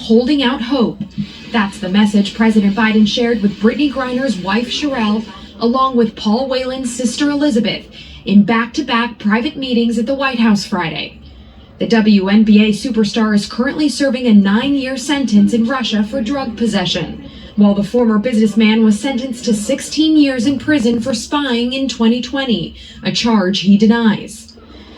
holding out hope. That's the message President Biden shared with Brittney Griner's wife, Sherelle, along with Paul Whelan's sister, Elizabeth, in back-to-back private meetings at the White House Friday. The WNBA superstar is currently serving a 9-year sentence in Russia for drug possession, while the former businessman was sentenced to 16 years in prison for spying in 2020, a charge he denies.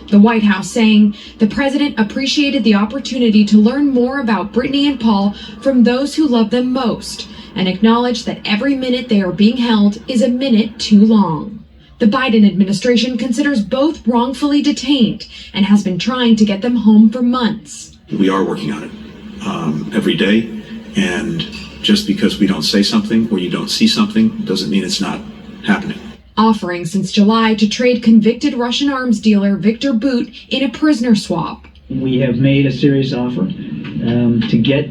The White House saying the president appreciated the opportunity to learn more about Brittney and Paul from those who love them most, and acknowledged that every minute they are being held is a minute too long. The Biden administration considers both wrongfully detained and has been trying to get them home for months. We are working on it every day, and just because we don't say something or you don't see something doesn't mean it's not happening. Offering since July to trade convicted Russian arms dealer Victor Bout in a prisoner swap. We have made a serious offer to get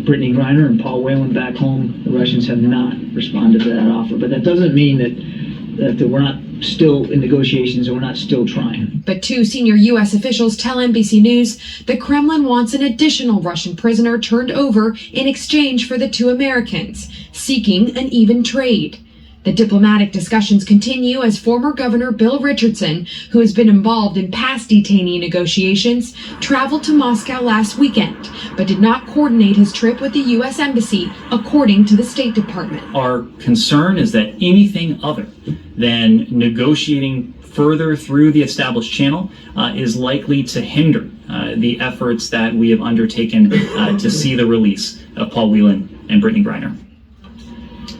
Brittney Griner and Paul Whelan back home. The Russians have not responded to that offer, but that doesn't mean that we're not still in negotiations and we're not still trying. But two senior U.S. officials tell NBC News the Kremlin wants an additional Russian prisoner turned over in exchange for the two Americans, seeking an even trade. The diplomatic discussions continue as former Governor Bill Richardson, who has been involved in past detainee negotiations, traveled to Moscow last weekend, but did not coordinate his trip with the U.S. Embassy, according to the State Department. Our concern is that anything other than negotiating further through the established channel is likely to hinder the efforts that we have undertaken to see the release of Paul Whelan and Brittney Griner.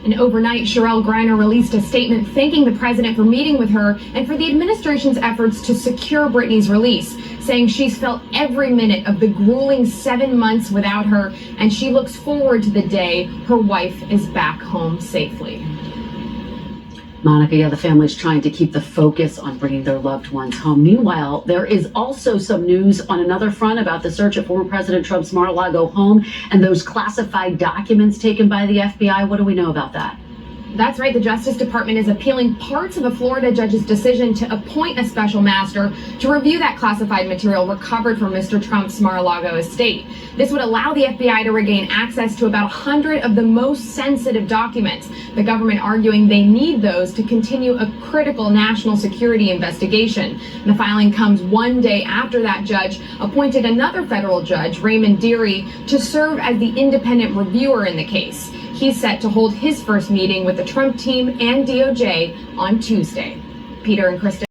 And overnight, Sherelle Griner released a statement thanking the president for meeting with her and for the administration's efforts to secure Brittney's release, saying she's felt every minute of the grueling 7 months without her, and she looks forward to the day her wife is back home safely. Monica, yeah, the family's trying to keep the focus on bringing their loved ones home. Meanwhile, there is also some news on another front about the search of former President Trump's Mar-a-Lago home and those classified documents taken by the FBI. What do we know about that? That's right. The Justice Department is appealing parts of a Florida judge's decision to appoint a special master to review that classified material recovered from Mr. Trump's Mar-a-Lago estate. This would allow the FBI to regain access to about 100 of the most sensitive documents, the government arguing they need those to continue a critical national security investigation. The filing comes one day after that judge appointed another federal judge, Raymond Dearie, to serve as the independent reviewer in the case. He's set to hold his first meeting with the Trump team and DOJ on Tuesday. Peter and Kristen.